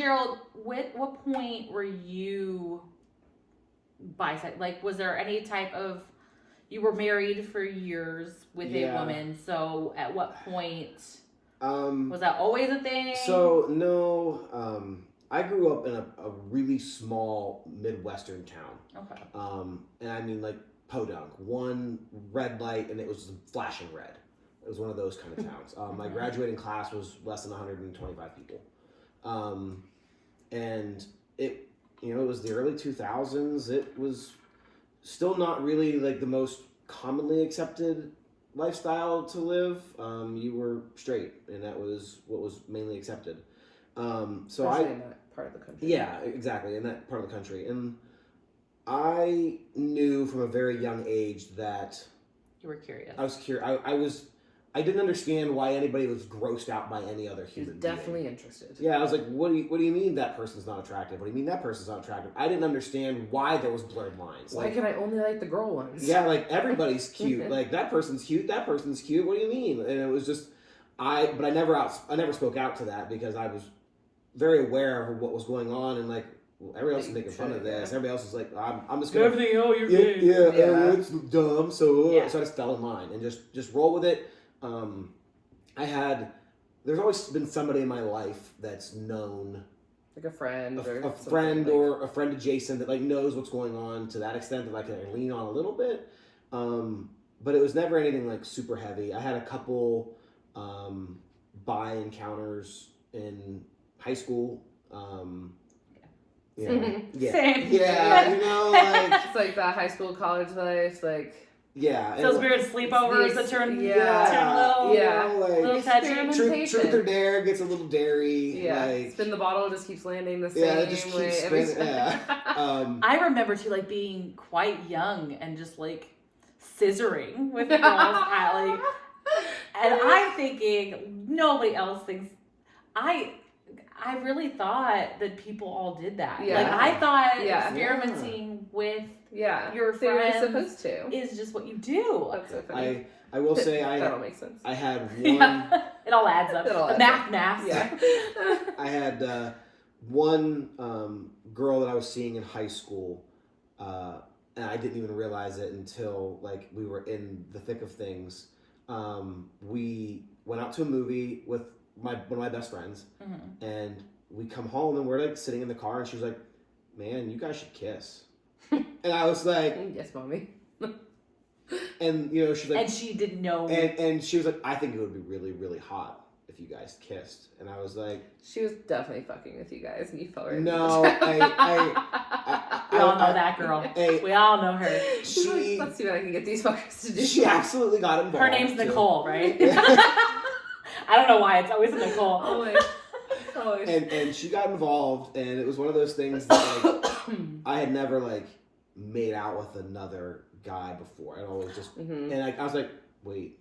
Gerald, what point were you bisexual? Like, was there any type of, you were married for years with a woman, so at what point was that always a thing? So no, I grew up in a really small Midwestern town. Okay. And I mean like podunk, one red light and it was flashing red. It was one of those kind of towns. My graduating class was less than 125 people. And it, you know, it was the early 2000s. It was still not really like the most commonly accepted lifestyle to live. You were straight, and that was what was mainly accepted. So especially in that part of the country. Yeah, exactly, in that part of the country. And I knew from a very young age that you were curious. I was curious. I didn't understand why anybody was grossed out by any other human being. Definitely interested. Yeah, I was like, what do you mean that person's not attractive? What do you mean that person's not attractive? I didn't understand why there was blurred lines. Why can I only like the girl ones? Yeah, like everybody's cute. Like that person's cute. That person's cute. What do you mean? And it was just I never spoke out to that because I was very aware of what was going on and like everybody else is making fun of this. Everybody else is like, I'm just gonna everything. Oh, you're gay. Yeah, it's dumb. So I just fell in line and just roll with it. There's always been somebody in my life that's known, like a friend, a friend or a friend adjacent that like knows what's going on to that extent that like I can lean on a little bit. But it was never anything like super heavy. I had a couple bi encounters in high school. Yeah. Same. Yeah, you know, like it's like that high school, college life, like. Yeah. Those weird sleepovers that turn a little touchy. Truth or dare gets a little dairy. Yeah. Like, spin the bottle, just keeps landing the same it just keeps way. spinning. I remember too, like being quite young and just like scissoring with girls at like, and I'm thinking nobody else thinks. I really thought that people all did that. Yeah. Like I thought experimenting with your friends supposed to is just what you do. That's so funny. I will say that all makes sense. I had one. It all adds up. The math. Yeah. I had one girl that I was seeing in high school, and I didn't even realize it until like we were in the thick of things. We went out to a movie with one of my best friends, and we come home and we're like sitting in the car, and she was like, "Man, you guys should kiss." And I was like, "Yes, mommy." And you know, she's like, and she didn't know, and she was like, "I think it would be really, really hot if you guys kissed." And I was like, she was definitely fucking with you guys, and you felt right. No, we all know that girl. We all know her. Let's see what I can get these fuckers to do. She absolutely got involved. Her name's Nicole, right? I don't know why it's always a Nicole. Always. And she got involved, and it was one of those things that like, I had never like made out with another guy before. I'd always just and I was like, wait,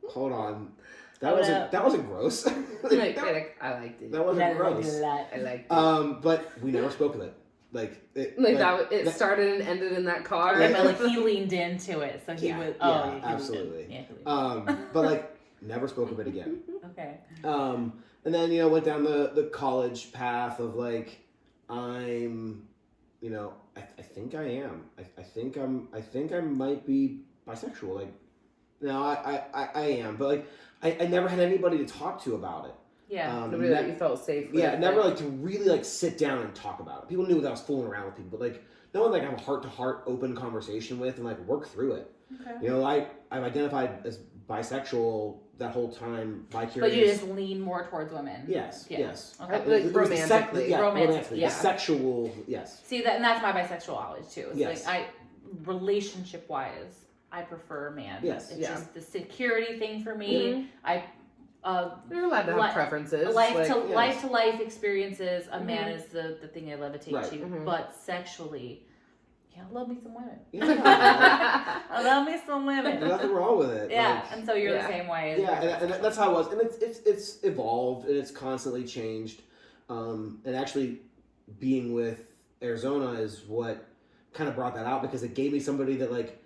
hold on, that wasn't gross. I liked it. That wasn't gross. I liked it. But we never spoke of it. It started and ended in that car. Yeah, but like he leaned into it, so he was. Oh, yeah, absolutely. Yeah, but like never spoke of it again. Okay. And then went down the college path of like I'm, I think I am. I think I might be bisexual. Like, no, I am, but like I never had anybody to talk to about it. Yeah, nobody that you felt safe with. Yeah, never like to really like sit down and talk about it. People knew that I was fooling around with people, but like no one like have a heart-to-heart open conversation with and like work through it. Okay. I've identified as bisexual that whole time. Bi-curious. But you just lean more towards women. Yes. Yeah. Yes. Okay. Like romantically. Romantically. Yeah. Sexual. Yes. See that, and that's my bisexuality too. It's yes. Like relationship wise, I prefer man. Yes. It's just the security thing for me. You're allowed to have preferences. Life to life experiences. A man is the thing I levitate to. But sexually, love me some women. I love me some women. There's nothing wrong with it. Yeah, and so you're the same way. And that's how I was. And it's evolved and it's constantly changed. And actually, being with Arizona is what kind of brought that out because it gave me somebody that like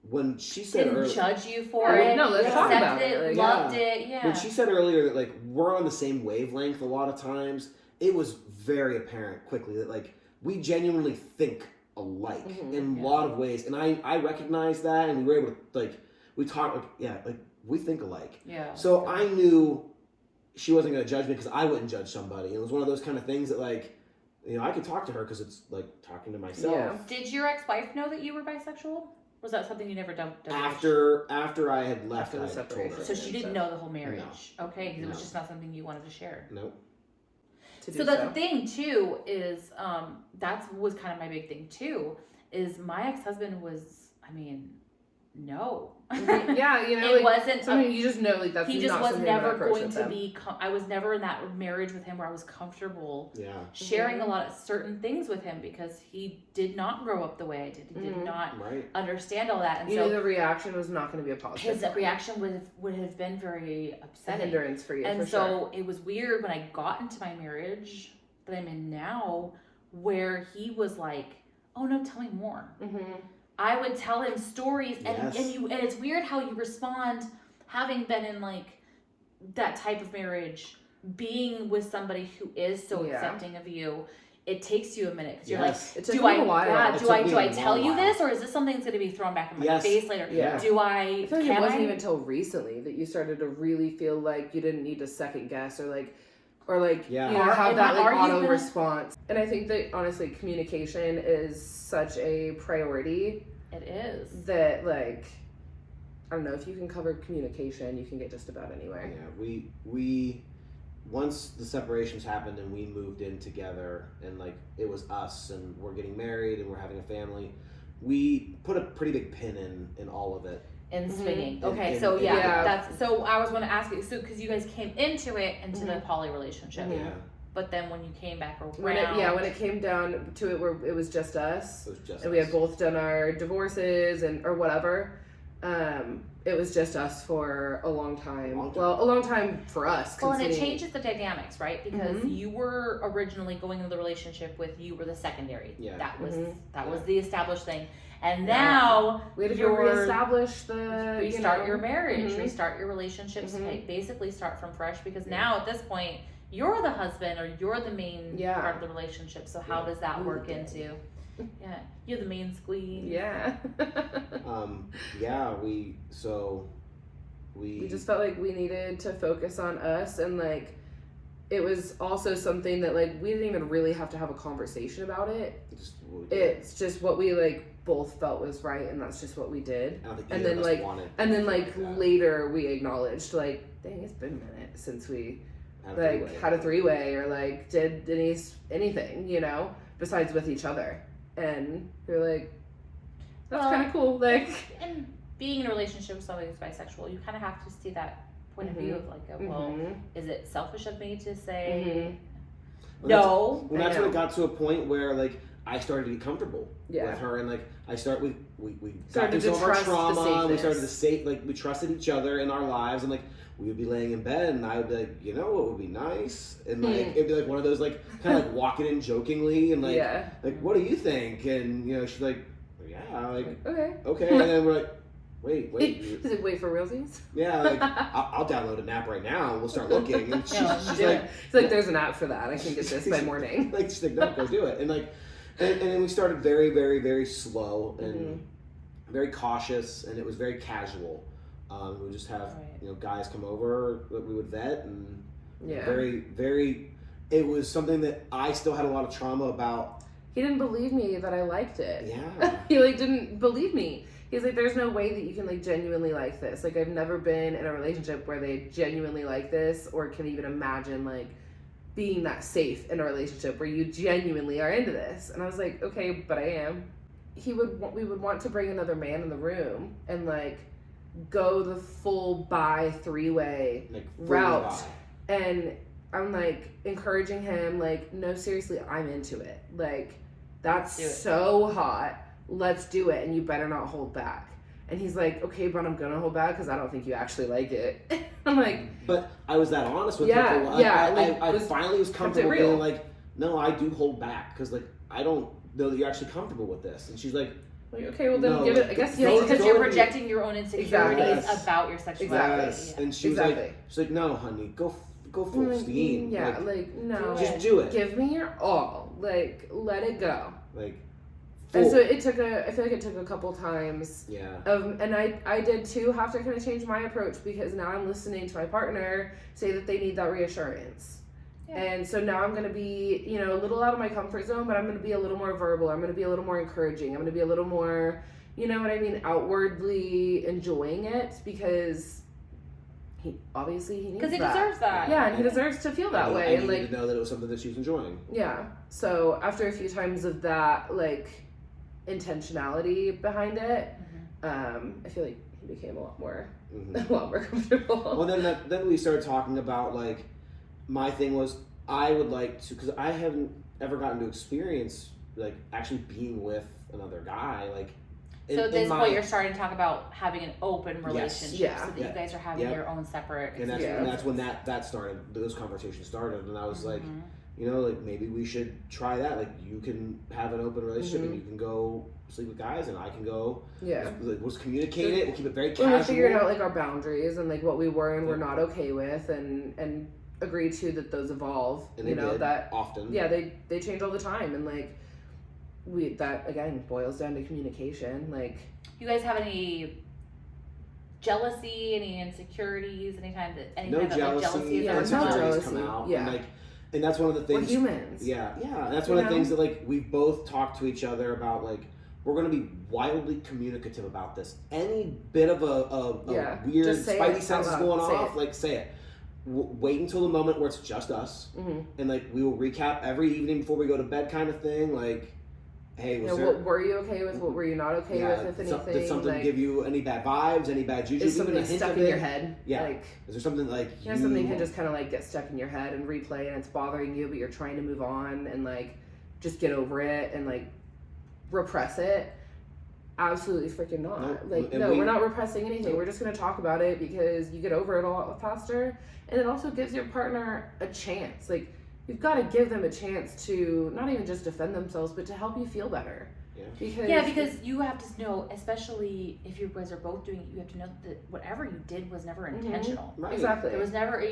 when she said didn't judge you for it. No, let's talk about it. it. Loved it. Yeah. When she said earlier that like we're on the same wavelength a lot of times, it was very apparent quickly that like we genuinely think alike in a lot of ways, and I recognized that, and we were able to like we talked like we think alike. Yeah. So I knew she wasn't going to judge me because I wouldn't judge somebody. It was one of those kind of things that like, you know, I could talk to her because it's like talking to myself. Yeah. Did your ex-wife know that you were bisexual? Was that something you never done? After I had left, After the I had told separation. her. So she didn't know the whole marriage. No. Okay, because it was just not something you wanted to share. Nope. So that's the thing too is that was kind of my big thing too is my ex-husband was, I mean, no. Yeah, you know, it like, wasn't. Something you just know, like that's he just not was never going to them. be. I was never in that marriage with him where I was comfortable. Yeah. Sharing a lot of certain things with him because he did not grow up the way I did. He did not understand all that, and you so knew the reaction was not going to be a positive. His reaction would have been very upsetting, a hindrance for you. And for so sure. it was weird when I got into my marriage that I'm in now, where he was like, "Oh no, tell me more." I would tell him stories, and it's weird how you respond, having been in like that type of marriage, being with somebody who is so accepting of you. It takes you a minute because you're like, do I tell you this, or is this something that's going to be thrown back in my face later? Yeah. Do I? I feel like it wasn't even until recently that you started to really feel like you didn't need to second guess or have that like auto response. And I think that honestly, communication is such a priority. It is. That like, I don't know, if you can cover communication, you can get just about anywhere. Yeah, we once the separations happened and we moved in together and like it was us and we're getting married and we're having a family, we put a pretty big pin in all of it. In swinging. Okay, so that's so I was going to ask you, so because you guys came into the poly relationship. Yeah. But then when you came back around, when it came down to it, where it was just us, and we had both done our divorces or whatever. It was just us for a long time. Well, a long time for us. Well, and it changes the dynamics, right? Because you were originally going into the relationship with you were the secondary. Yeah. That was the established thing. And now we had to reestablish restart your marriage, restart your relationships, basically start from fresh. Because now at this point, you're the husband or you're the main part of the relationship. So how does that work into? Yeah, you're the main squeeze. Yeah. We just felt like we needed to focus on us, and like it was also something that like we didn't even really have to have a conversation about it. It's just what we like both felt was right, and that's just what we did. And then later we acknowledged like, dang, it's been a minute since we had a three-way or like did anything, you know, besides with each other. And you're like, that's kind of cool. Like, and being in a relationship with somebody who's bisexual, you kind of have to see that point of view of like, is it selfish of me to say no? That's when it got to a point where like I started to get comfortable with her, and like we got through some of our trauma. We started to say like we trusted each other in our lives, and like we would be laying in bed, and I would be like, you know what would be nice, and like it'd be like one of those like kind of like walking in jokingly, and like what do you think? And you know she's like, like okay, and then we're like, wait. Does it wait for realsies? Yeah, like I'll download an app right now and we'll start looking. And she's like, it's like there's an app for that. I can get this by morning. Like she's like, no, go do it. And like, and then we started very, very, very slow and very cautious, and it was very casual. We would just have guys come over that we would vet, and very, very. It was something that I still had a lot of trauma about. He didn't believe me that I liked it. Yeah, he like didn't believe me. He's like, there's no way that you can like genuinely like this. Like I've never been in a relationship where they genuinely like this, or can even imagine like being that safe in a relationship where you genuinely are into this. And I was like, okay, but I am. We would want to bring another man in the room and like go the full bi three-way route. And I'm like encouraging him, like, no, seriously, I'm into it. Like, that's so hot. Let's do it, and you better not hold back. And he's like, okay, but I'm gonna hold back because I don't think you actually like it. I'm like, but I was that honest with him. I finally was comfortable being like, no, I do hold back because like I don't know that you're actually comfortable with this. And she's like, Like, okay, well then No, give it. I guess Yeah, Go- because go you're and be- projecting your own insecurities Exactly. about your sexuality. Yes. Yeah. And she was Exactly. she's like, no, honey, go full steam. Yeah, like no, just do it. Give me your all. Like let it go. Like, And full. so it took I feel like it took a couple times. Yeah. And I did too have to kind of change my approach because now I'm listening to my partner say that they need that reassurance. Yeah. And so now I'm going to be, you know, a little out of my comfort zone, but I'm going to be a little more verbal. I'm going to be a little more encouraging. I'm going to be a little more, you know what I mean, outwardly enjoying it because he needs Because he that. deserves that. Yeah, and he deserves to feel that way. And And you like, to know that it was something that she was enjoying. yeah. So after a few times of that, like, intentionality behind it, I feel like he became a lot more comfortable. Well, then we started talking about, like, my thing was I would like to, because I haven't ever gotten to experience, like, actually being with another guy, like. So at this point, you're starting to talk about having an open relationship, Yeah. so that you guys are having your own separate. And that's when that started. Those conversations started, and I was like, you know, like maybe we should try that. Like you can have an open relationship, and you can go sleep with guys, and I can go. Yeah. Like, we'll communicate it. We'll keep it very casual. When we figured out like our boundaries and like what we were and were not okay with, and agreed to that those evolve. And you know that often. Yeah, they change all the time, and like. That again boils down to communication. Like, you guys have any jealousy, any insecurities, anytime that jealousy is insecurities come out. Yeah, and that's one of the things. We're humans. Yeah. And that's one of the things that like we've both talked to each other about. Like we're going to be wildly communicative about this. Any bit of a weird spidey sense is going off, like say it. Wait until the moment where it's just us, and like we will recap every evening before we go to bed, kind of thing. Like. Hey, what were you okay with? What were you not okay with? If anything, did something give you any bad vibes, any bad juju? Is something stuck in your head? Yeah. Like, is there something like you know, something can just kind of like get stuck in your head and replay, and it's bothering you, but you're trying to move on and like just get over it and like repress it? Absolutely freaking not. We're not repressing anything. We're just going to talk about it because you get over it a lot faster, and it also gives your partner a chance. Like. You've got to give them a chance to not even just defend themselves, but to help you feel better. Yeah. Because you have to know, especially if you guys are both doing it, you have to know that whatever you did was never intentional. Right. Exactly. It was never,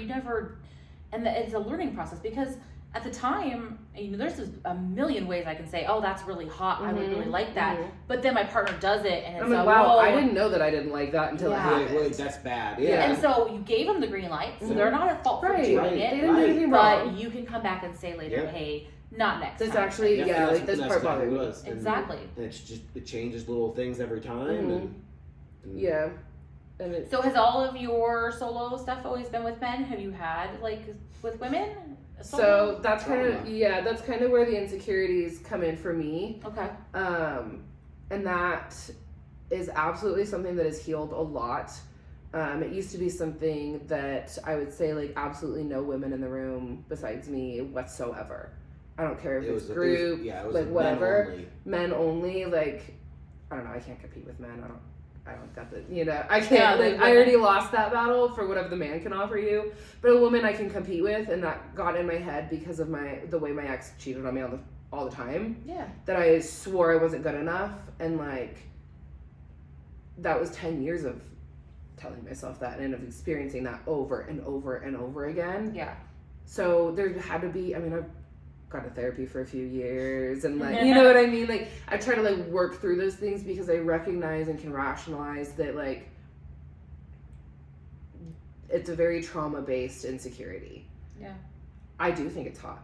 and it's a learning process because at the time, you know, there's a million ways I can say, oh, that's really hot. I would really like that. But then my partner does it, and it's I'm like, wow, I didn't know that I didn't like that until it happened. Wait, that's bad. Yeah. And so you gave them the green light, so they're not at fault for doing it. They didn't do anything wrong. But you can come back and say later, hey, not next this time. Actually, like this part bothered me. Exactly. And it changes little things every time. Yeah. So has all of your solo stuff always been with men? Have you had like with women? So that's kind of where the insecurities come in for me. Okay. And that is absolutely something that has healed a lot. It used to be something that I would say like absolutely no women in the room besides me whatsoever. I don't care if it's group, like whatever, men only. Like I don't know, I can't compete with men. I don't got the, you know, I can't, I already lost that battle for whatever the man can offer you, but a woman I can compete with, and that got in my head because of the way my ex cheated on me all the time. Yeah. That I swore I wasn't good enough, and like, that was 10 years of telling myself that and of experiencing that over and over and over again. Yeah. So there had to be, I've gone to therapy for a few years and like, you know what I mean? Like I try to like work through those things because I recognize and can rationalize that like it's a very trauma-based insecurity. Yeah. I do think it's hot.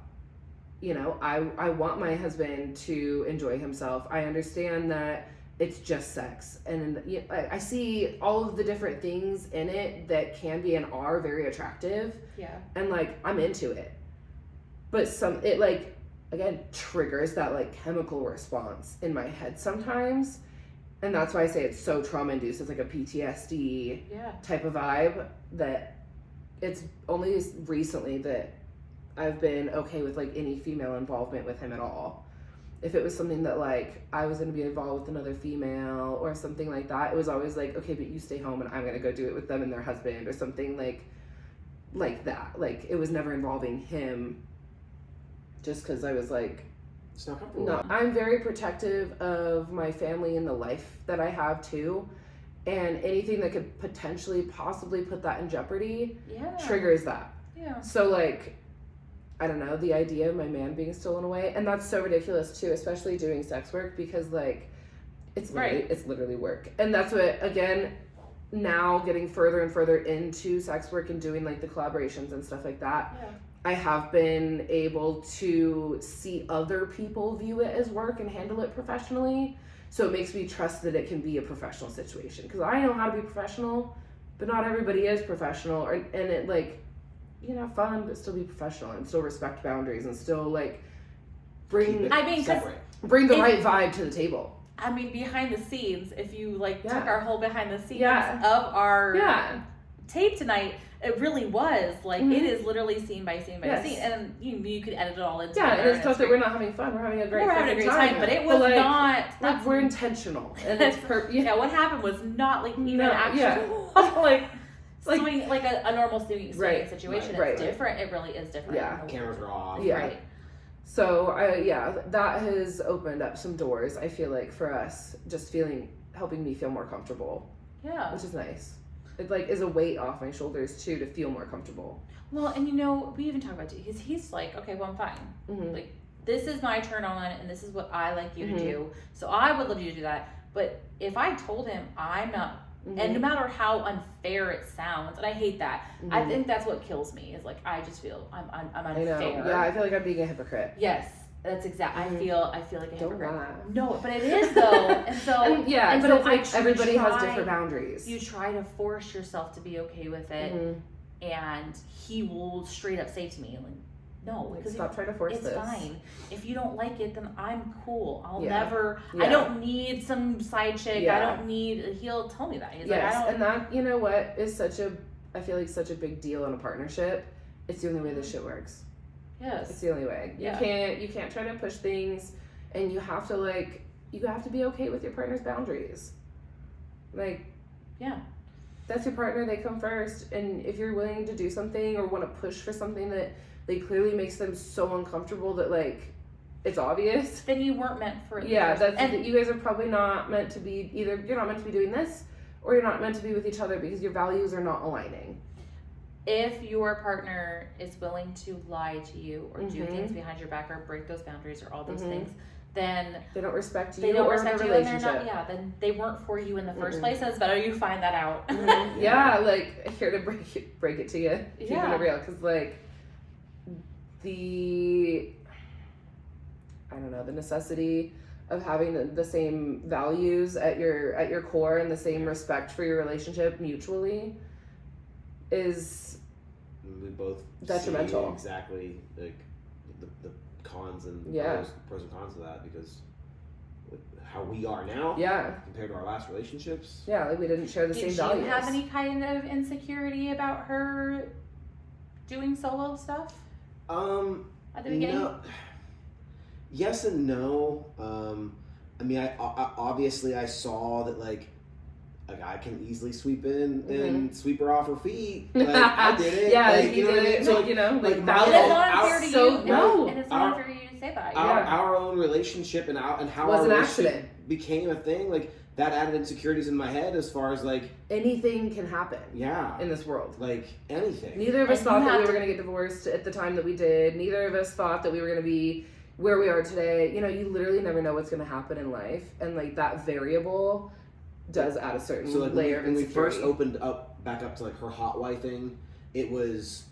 You know, I want my husband to enjoy himself. I understand that it's just sex. And I see all of the different things in it that can be and are very attractive. Yeah. And like, I'm into it. But it like, again, triggers that like chemical response in my head sometimes. And that's why I say it's so trauma-induced. It's like a PTSD type of vibe that it's only recently that I've been okay with like any female involvement with him at all. If it was something that like I was going to be involved with another female or something like that, it was always like, okay, but you stay home and I'm going to go do it with them and their husband or something like that. Like it was never involving him just because I was like, It's not comfortable. No, I'm very protective of my family and the life that I have too. And anything that could potentially, possibly put that in jeopardy triggers that. Yeah. So, like, I don't know, the idea of my man being stolen away, and that's so ridiculous too, especially doing sex work, because, like, it's literally work. And that's what, again, now getting further and further into sex work and doing, like, the collaborations and stuff like that, I have been able to see other people view it as work and handle it professionally. So it makes me trust that it can be a professional situation. Because I know how to be professional, but not everybody is professional. And it, like, you know, fun, but still be professional and still respect boundaries and still, like, bring the right vibe to the table. I mean, behind the scenes, if you, like, took our whole behind the scenes of our tape tonight, it really was, like, it is literally scene by scene by scene. And you could edit it all into and it's not that we're not having fun. We're having a great time. But it was not... Like, we're intentional. And it's what happened was not, like, even actual... like a normal swinging situation. It's different. It really is different. Yeah. Cameras are off. Yeah. Right. So, that has opened up some doors, I feel like, for us, just helping me feel more comfortable. Yeah. Which is nice. It, like, is a weight off my shoulders, too, to feel more comfortable. Well, and, you know, we even talk about it, because he's like, okay, well, I'm fine. Mm-hmm. Like, this is my turn on, and this is what I like you to do. So I would love you to do that. But if I told him I'm not, and no matter how unfair it sounds, and I hate that, I think that's what kills me, is like, I just feel I'm unfair. I know. Yeah, I feel like I'm being a hypocrite. Yes, that's exactly. I feel like a Don't hypocrite. laugh. No, but it is though, and so but it's like everybody has different boundaries. You try to force yourself to be okay with it, and he will straight up say to me, like, no, because stop trying to force it's this. Fine. If you don't like it, then I'm cool. I'll Yeah. never. Yeah. I don't need some side chick. Yeah. I don't need. He'll tell me that. He's yes, like, I don't. and that, you know what, is I feel like such a big deal in a partnership. It's the only way this shit works. Yes. It's the only way. You can't try to push things, and you have to be okay with your partner's boundaries. Like, yeah. That's your partner, they come first, and if you're willing to do something or want to push for something that like clearly makes them so uncomfortable that like it's obvious, then you weren't meant for it. And you guys are probably not meant to be, either you're not meant to be doing this or you're not meant to be with each other because your values are not aligning. If your partner is willing to lie to you or do things behind your back or break those boundaries or all those things, then they don't respect you. They don't or respect the you, relationship. and they're not. Yeah, then they weren't for you in the first place, and it's better you find that out. Yeah, like here to break it to you, keeping it real, because like the necessity of having the same values at your core and the same respect for your relationship mutually is we both detrimental. See exactly like the cons and pros and cons of that, because with how we are now compared to our last relationships, like we didn't share the same values. Did you have any kind of insecurity about her doing solo stuff at the beginning? No. Yes and no. I mean, I obviously I saw that like a guy can easily sweep in and sweep her off her feet. Like, I did it. Yeah, like, you know what I mean? So, like, you know, like and it's not unfair to you. And it's not unfair to you to say that. Our own relationship and how was our an relationship accident. Became a thing. Like that added insecurities in my head as far as like anything can happen. Yeah. In this world, like anything. Neither of us thought that we were going to get divorced at the time that we did. Neither of us thought that we were going to be where we are today. You know, you literally never know what's going to happen in life, and like that variable does add a certain layer of insecurity. When we first opened back up to like her hot wife thing, it was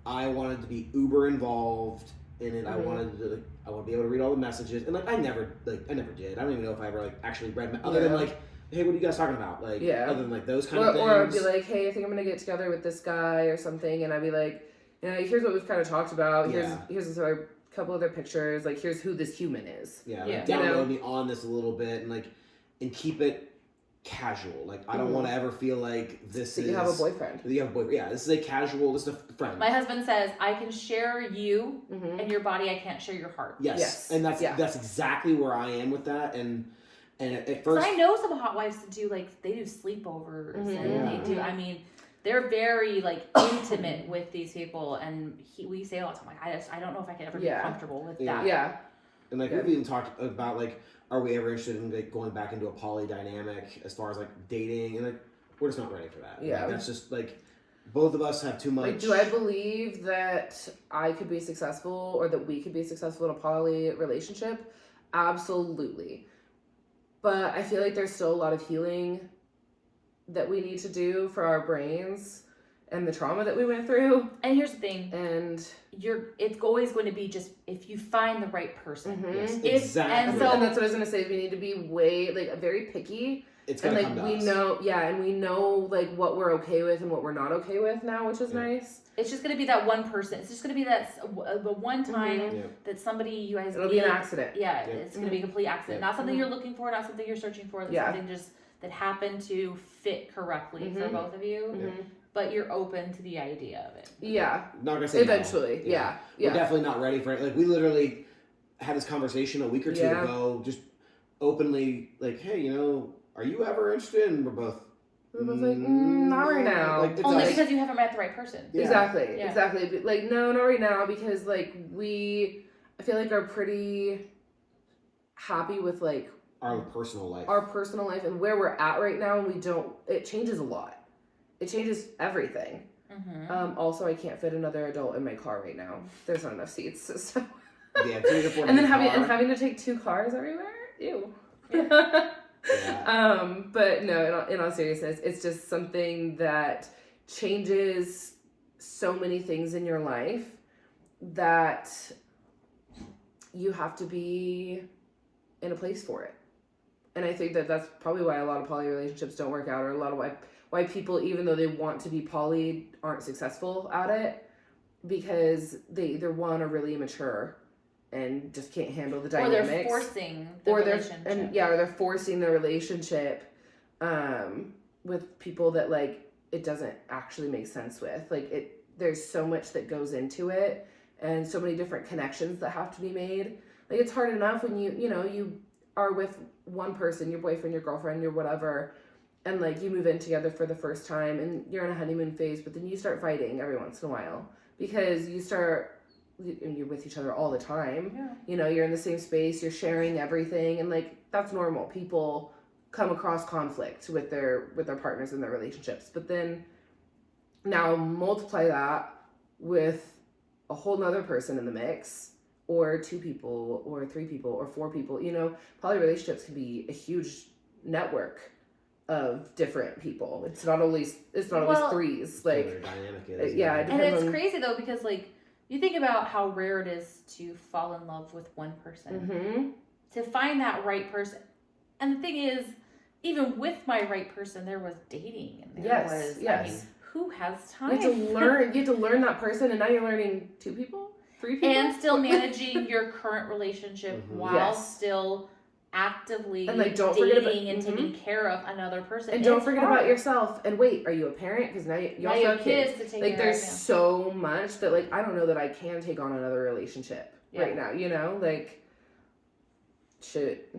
I wanted to be uber involved in it. I wanted to be able to read all the messages, and like I never did. I don't even know if I ever like actually read other than like, hey, what are you guys talking about? Like other than like those kind of things. Or I'd be like, hey, I think I'm gonna get together with this guy or something, and I'd be like, you know, here's what we've kind of talked about. Here's a couple other pictures. Like here's who this human is. Download me on this a little bit and keep it casual. Like I don't want to ever feel like this is. You have a boyfriend. You have a boyfriend. Yeah, this is a casual. This is a friend. My husband says I can share you and your body. I can't share your heart. Yes. And that's exactly where I am with that. And at first, I know some hot wives that do they do sleepovers and they do. I mean, they're very intimate with these people, and we say a lot of time I don't know if I can ever be comfortable with that. Yeah. And like we've even talked about like, are we ever interested in like going back into a poly dynamic as far as like dating? And like we're just not ready for that. Yeah, like, that's just like both of us have too much. Like, do I believe that I could be successful or that we could be successful in a poly relationship? Absolutely. But I feel like there's still a lot of healing that we need to do for our brains and the trauma that we went through. And here's the thing. And it's always going to be just if you find the right person. Yes, exactly. And that's what I was gonna say. We need to be very picky. It's gonna come to us. We know like what we're okay with and what we're not okay with now, which is nice. It's just gonna be that one person. It's just gonna be that the one time that somebody you guys. It'll be an accident. Yeah, it's gonna be a complete accident. Not something you're looking for. Not something you're searching for. Something just that happened to fit correctly for both of you. But you're open to the idea of it. Yeah. Not gonna say eventually. No. Yeah. We're definitely not ready for it. Like we literally had this conversation a week or two ago, just openly like, hey, you know, are you ever interested? And we're both like, not right now. Like, only because you haven't met the right person. Yeah. Exactly. But, like, no, not right now because like I feel like are pretty happy with like our personal life and where we're at right now, and it changes a lot. It changes everything. Also, I can't fit another adult in my car right now. There's not enough seats. So. Yeah, and then having to take 2 cars everywhere. Ew. But no, in all seriousness, it's just something that changes so many things in your life that you have to be in a place for it. And I think that that's probably why a lot of poly relationships don't work out, or a lot of why people, even though they want to be poly, aren't successful at it, because they either one are really immature and just can't handle the dynamics, or they're forcing the relationship. Or they're forcing the relationship with people that like it doesn't actually make sense with. Like there's so much that goes into it, and so many different connections that have to be made. Like it's hard enough when you are with one person, your boyfriend, your girlfriend, your whatever, and like you move in together for the first time and you're in a honeymoon phase, but then you start fighting every once in a while because you're with each other all the time. You're in the same space, you're sharing everything, and like that's normal. People come across conflict with their partners in their relationships, but then now multiply that with a whole nother person in the mix, or 2 people or 3 people or 4 people. Poly relationships can be a huge network of different people. It's not always threes. Like dynamic is, and it's crazy though, because like you think about how rare it is to fall in love with one person, to find that right person. And the thing is, even with my right person, there was dating, and there was. I mean, who has time? You have to learn that person, and now you're learning 2 people, 3 people, and still managing your current relationship while still actively and like don't dating forget about, and taking care of another person. And don't forget about yourself. And wait, are you a parent? Because now you also have kids. To take like care there's so much that like I don't know that I can take on another relationship right now. Like shit.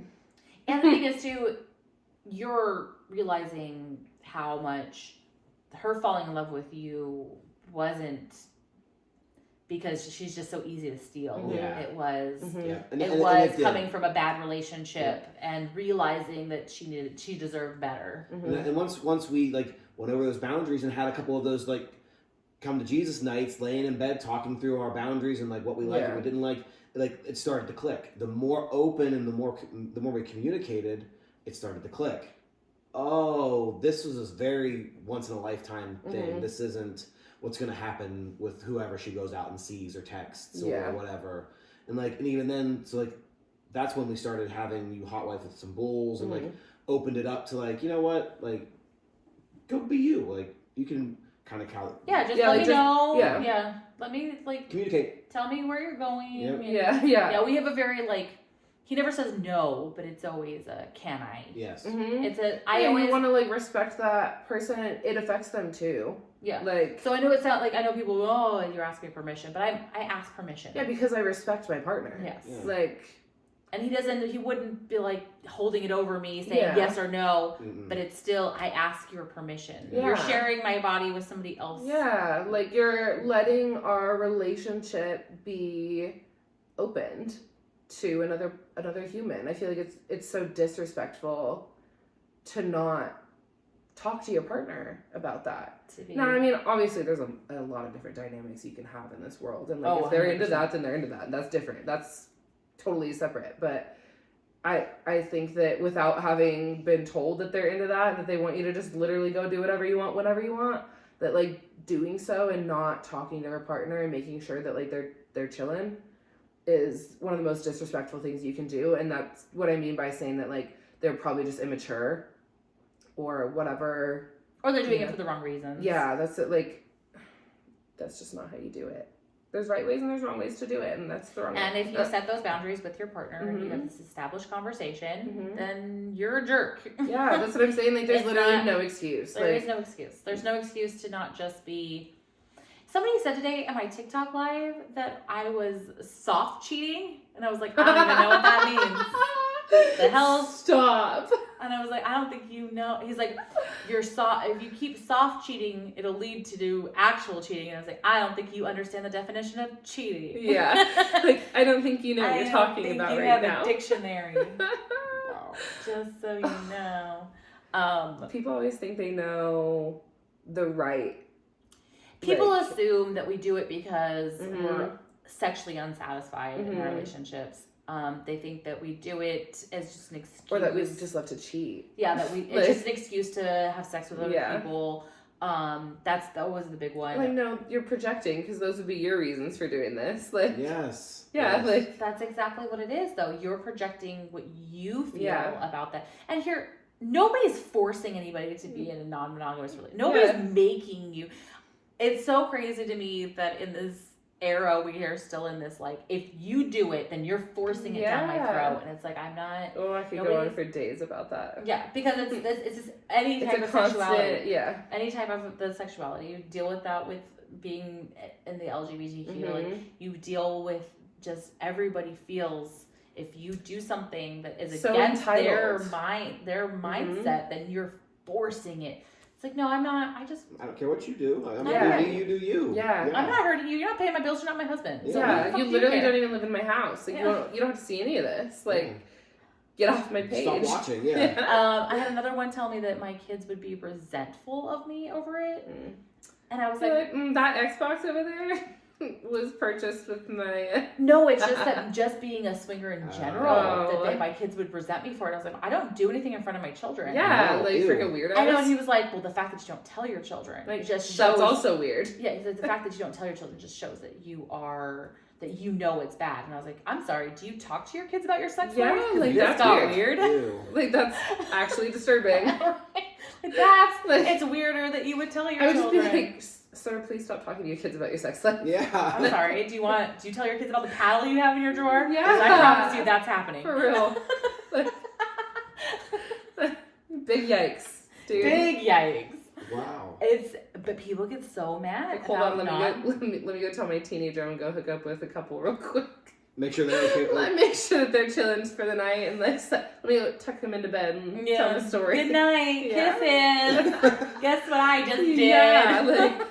And the thing is too, you're realizing how much her falling in love with you wasn't because she's just so easy to steal. It was it was coming from a bad relationship and realizing that she deserved better. And once we like went over those boundaries and had a couple of those like come to Jesus nights, laying in bed talking through our boundaries and like what we liked and we didn't like it started to click. The more open and the more we communicated, it started to click. Oh, this was this very once in a lifetime thing. This isn't what's going to happen with whoever she goes out and sees or texts or whatever. And even then, so like, that's when we started having you hot wife with some bulls and like opened it up to like, you know what, like, go be you. Like, you can kind of let me know. Let me like communicate. Tell me where you're going. Yeah, we have a very like, he never says no, but it's always a can I? Yes. It's we want to like respect that person. It affects them too. Yeah. Like, so I know I know people, you're asking permission, but I ask permission. Yeah, because I respect my partner. Yes. Yeah. Like, and he wouldn't be like holding it over me saying yes or no, but it's still, I ask your permission. Yeah. You're sharing my body with somebody else. Yeah. Like you're letting our relationship be opened. to another human. I feel like it's so disrespectful to not talk to your partner about that. Now, I mean, obviously there's a lot of different dynamics you can have in this world, and like if they're 100%. Into that, then they're into that. That's different. That's totally separate. But I think that without having been told that they're into that and that they want you to just literally go do whatever you want whenever you want, that like doing so and not talking to her partner and making sure that like they're chilling is one of the most disrespectful things you can do. And that's what I mean by saying that like they're probably just immature or whatever, or they're doing it for the wrong reasons. Yeah, that's it. Like, that's just not how you do it. There's right ways and there's wrong ways to do it, and that's the wrong way. And if you set those boundaries with your partner and you have this established conversation, then you're a jerk. Yeah, that's what I'm saying. Like, there's literally no excuse. There is no excuse. There's no excuse to not just be... Somebody said today on my TikTok live that I was soft cheating, and I was like, I don't even know what that means. The hell? Stop. And I was like, I don't think you know. He's like, you're soft. If you keep soft cheating, it'll lead to do actual cheating. And I was like, I don't think you understand the definition of cheating. Yeah. Like, I don't think you know what you're talking about right now. I don't think you have a dictionary. Well, just so you know. People always think they know the right. People assume that we do it because we're sexually unsatisfied in our relationships. They think that we do it as just an excuse. Or that we just love to cheat. Yeah, that it's just an excuse to have sex with other people. That was the big one. Like, no, you're projecting because those would be your reasons for doing this. Like, yes. Yeah, like that's exactly what it is, though. You're projecting what you feel about that. And here, nobody's forcing anybody to be in a non-monogamous relationship. Nobody's making you. It's so crazy to me that in this era we are still in this, like, if you do it, then you're forcing it down my throat. And it's like, I'm not... Oh, I could go on for days about that. Yeah, because it's just any type of sexuality. Yeah. Any type of the sexuality. You deal with that with being in the LGBTQ. Like, you deal with just everybody feels... If you do something that is so against entitled. their mindset, then you're forcing it. It's like, no, I'm not. I don't care what you do. I'm not you do you. Yeah. I'm not hurting you. You're not paying my bills. You're not my husband. Yeah. You literally don't even live in my house. Like, you don't have to see any of this. Like, get off my page. Stop watching. Yeah. I had another one tell me that my kids would be resentful of me over it, and I was like, that Xbox over there was purchased with my... No, it's just that just being a swinger in general, that my kids would resent me for it. I was like, I don't do anything in front of my children. Yeah, like freaking weirdos. I know, and he was like, well, the fact that you don't tell your children just shows... That's also weird. Yeah, he said the fact that you don't tell your children just shows that that you know it's bad. And I was like, I'm sorry, do you talk to your kids about your sex life? Yeah, like that's weird. Like, that's actually disturbing. It's weirder that you would tell your children. I would just be like... Sir, please stop talking to your kids about your sex life. Yeah. I'm sorry. Do you tell your kids about the paddle you have in your drawer? Yeah. Because I promise you that's happening. For real. Big yikes, dude. Big yikes. Wow. But people get so mad. Hold on, let me go tell my teenager I'm gonna go hook up with a couple real quick. Make sure they're okay. Let make sure that they're chilling for the night, and let me tuck them into bed and tell them a story. Good night, kisses. Guess what I just did? Yeah, like,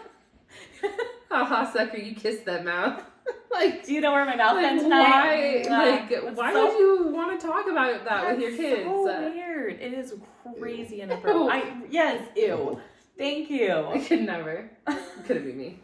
haha, sucker, you kissed that mouth. Like, do you know where my mouth went tonight? Why would you want to talk about that with your kids? So weird. It is crazy inappropriate. Yes, ew. Thank you. I could never. Couldn't be me.